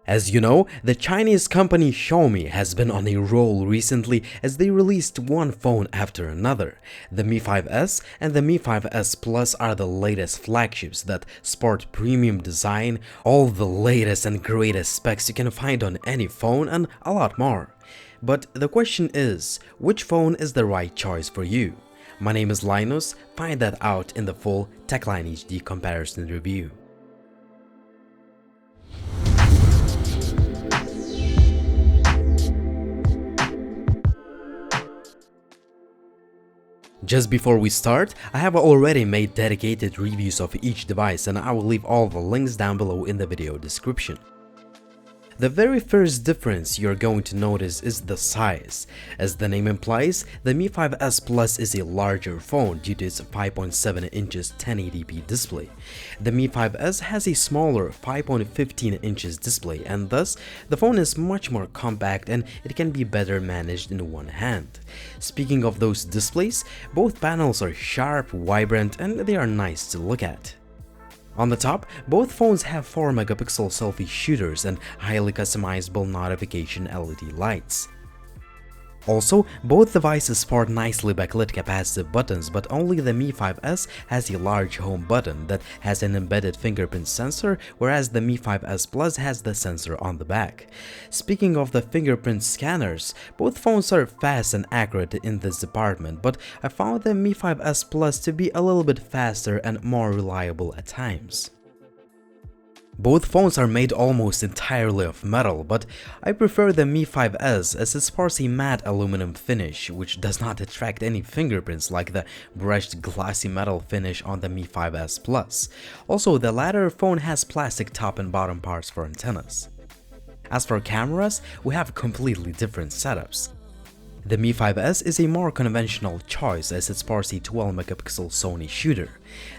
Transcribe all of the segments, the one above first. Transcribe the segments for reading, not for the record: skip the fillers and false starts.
As you know, the Chinese company Xiaomi has been on a roll recently as they released one phone after another. The Mi 5s and the Mi 5s Plus are the latest flagships that sport premium design, all the latest and greatest specs you can find on any phone, and a lot more. But the question is, which phone is the right choice for you? My name is Linus, find that out in the full TechLineHD comparison review. Just before we start, I have already made dedicated reviews of each device and I will leave all the links down below in the video description. The very first difference you're going to notice is the size. As the name implies, the Mi 5s Plus is a larger phone due to its 5.7 inches 1080p display. The Mi 5s has a smaller 5.15 inches display and thus the phone is much more compact and it can be better managed in one hand. Speaking of those displays, both panels are sharp, vibrant, and they are nice to look at. On the top, both phones have 4-megapixel selfie shooters and highly customizable notification LED lights. Also, both devices sport nicely backlit capacitive buttons, but only the Mi 5s has a large home button that has an embedded fingerprint sensor, whereas the Mi 5s Plus has the sensor on the back. Speaking of the fingerprint scanners, both phones are fast and accurate in this department, but I found the Mi 5s Plus to be a little bit faster and more reliable at times. Both phones are made almost entirely of metal, but I prefer the Mi 5s as it sports a matte aluminum finish, which does not attract any fingerprints like the brushed glossy metal finish on the Mi 5s Plus. Also, the latter phone has plastic top and bottom parts for antennas. As for cameras, we have completely different setups. The Mi 5s is a more conventional choice as it sports a 12-megapixel Sony shooter.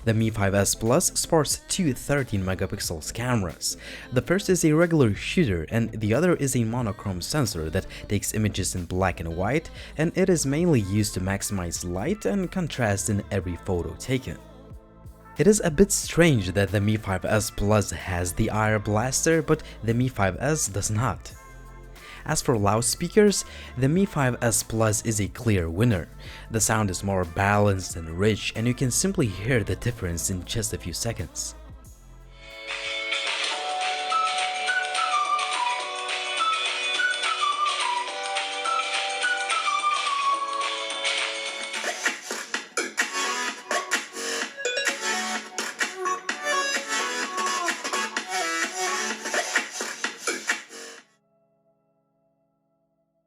The Mi 5s Plus sports two 13-megapixel cameras. The first is a regular shooter and the other is a monochrome sensor that takes images in black and white, and it is mainly used to maximize light and contrast in every photo taken. It is a bit strange that the Mi 5s Plus has the IR blaster, but the Mi 5s does not. As for loudspeakers, the Mi 5s Plus is a clear winner. The sound is more balanced and rich, and you can simply hear the difference in just a few seconds.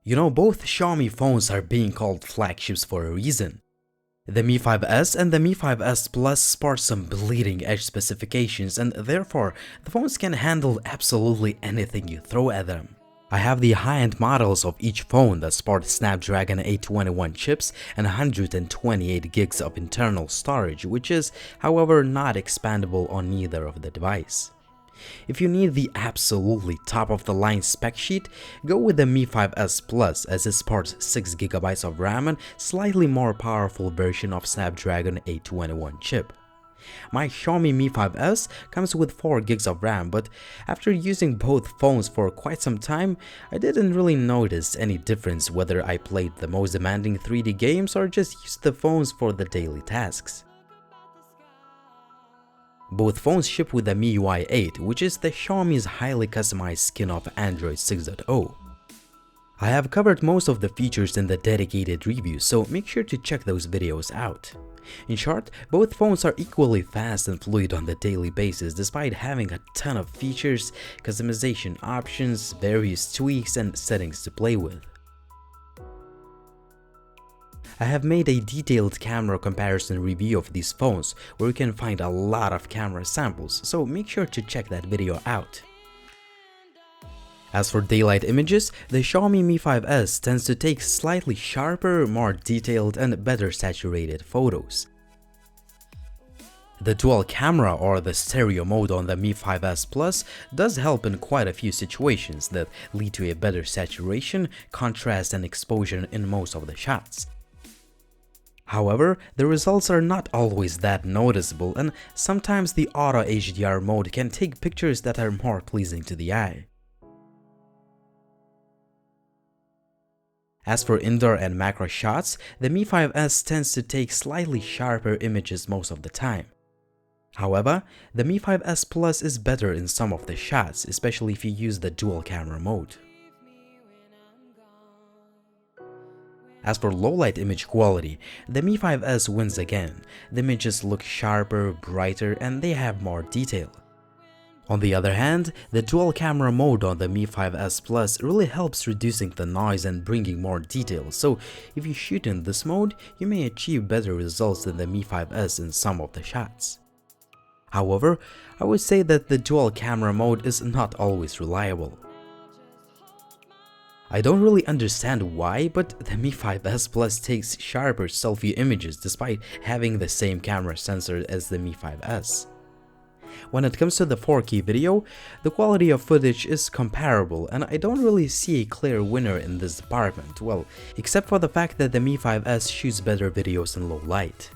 You know, both Xiaomi phones are being called flagships for a reason. The Mi 5s and the Mi 5s Plus sport some bleeding-edge specifications, and therefore the phones can handle absolutely anything you throw at them. I have the high-end models of each phone that sport Snapdragon 821 chips and 128 gigs of internal storage, which is, however, not expandable on neither of the device. If you need the absolutely top-of-the-line spec sheet, go with the Mi 5s Plus as it sports 6GB of RAM and slightly more powerful version of Snapdragon 821 chip. My Xiaomi Mi 5s comes with 4GB of RAM, but after using both phones for quite some time, I didn't really notice any difference whether I played the most demanding 3D games or just used the phones for the daily tasks. Both phones ship with the MIUI 8, which is the Xiaomi's highly customized skin of Android 6.0. I have covered most of the features in the dedicated review, so make sure to check those videos out. In short, both phones are equally fast and fluid on the daily basis despite having a ton of features, customization options, various tweaks, and settings to play with. I have made a detailed camera comparison review of these phones where you can find a lot of camera samples, so make sure to check that video out. As for daylight images, the Xiaomi Mi 5s tends to take slightly sharper, more detailed, and better saturated photos. The dual camera or the stereo mode on the Mi 5s Plus does help in quite a few situations that lead to a better saturation, contrast, and exposure in most of the shots. However, the results are not always that noticeable, and sometimes the Auto HDR mode can take pictures that are more pleasing to the eye. As for indoor and macro shots, the Mi5s tends to take slightly sharper images most of the time. However, the Mi5s Plus is better in some of the shots, especially if you use the dual camera mode. As for low-light image quality, the Mi5s wins again. The images look sharper, brighter, and they have more detail. On the other hand, the dual camera mode on the Mi5s Plus really helps reducing the noise and bringing more detail, so if you shoot in this mode, you may achieve better results than the Mi5s in some of the shots. However, I would say that the dual camera mode is not always reliable. I don't really understand why, but the Mi5s Plus takes sharper selfie images despite having the same camera sensor as the Mi5s. When it comes to the 4K video, the quality of footage is comparable and I don't really see a clear winner in this department, well, except for the fact that the Mi5s shoots better videos in low light.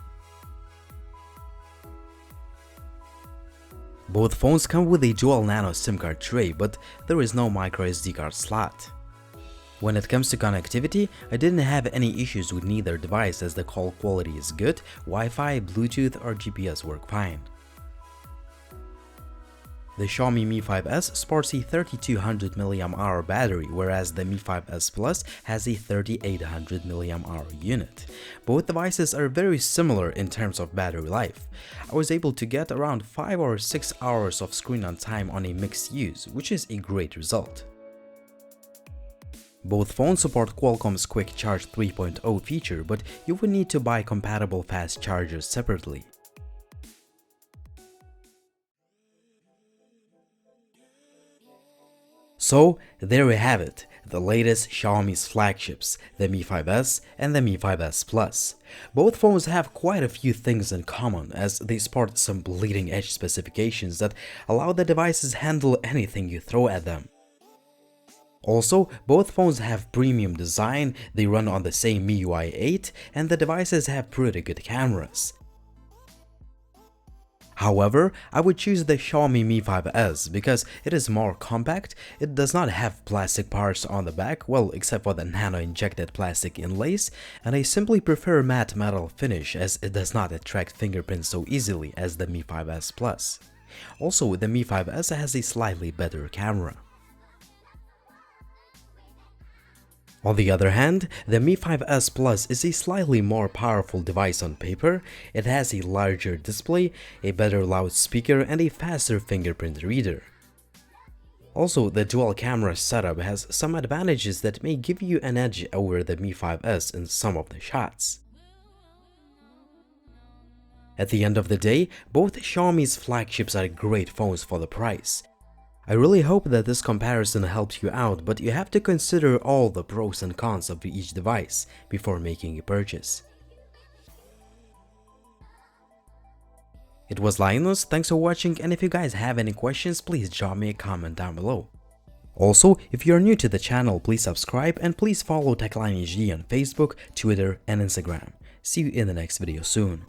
Both phones come with a dual nano SIM card tray, but there is no micro SD card slot. When it comes to connectivity, I didn't have any issues with neither device as the call quality is good, Wi-Fi, Bluetooth or GPS work fine. The Xiaomi Mi5s sports a 3200 mAh battery, whereas the Mi5s Plus has a 3800 mAh unit. Both devices are very similar in terms of battery life. I was able to get around 5 or 6 hours of screen on time on a mixed use, which is a great result. Both phones support Qualcomm's Quick Charge 3.0 feature, but you would need to buy compatible fast chargers separately. So there we have it, the latest Xiaomi's flagships, the Mi5s and the Mi5s Plus. Both phones have quite a few things in common as they sport some bleeding edge specifications that allow the devices handle anything you throw at them. Also, both phones have premium design, they run on the same MIUI 8 and the devices have pretty good cameras. However, I would choose the Xiaomi Mi5s because it is more compact, it does not have plastic parts on the back, well except for the nano-injected plastic inlays, and I simply prefer matte metal finish as it does not attract fingerprints so easily as the Mi5s Plus. Also, the Mi5s has a slightly better camera. On the other hand, the Mi5s Plus is a slightly more powerful device on paper. It has a larger display, a better loudspeaker, and a faster fingerprint reader. Also, the dual camera setup has some advantages that may give you an edge over the Mi5s in some of the shots. At the end of the day, both Xiaomi's flagships are great phones for the price. I really hope that this comparison helps you out, but you have to consider all the pros and cons of each device before making a purchase. It was Linus, thanks for watching, and if you guys have any questions, please drop me a comment down below. Also, if you are new to the channel, please subscribe and please follow TechLineHD on Facebook, Twitter, and Instagram. See you in the next video soon.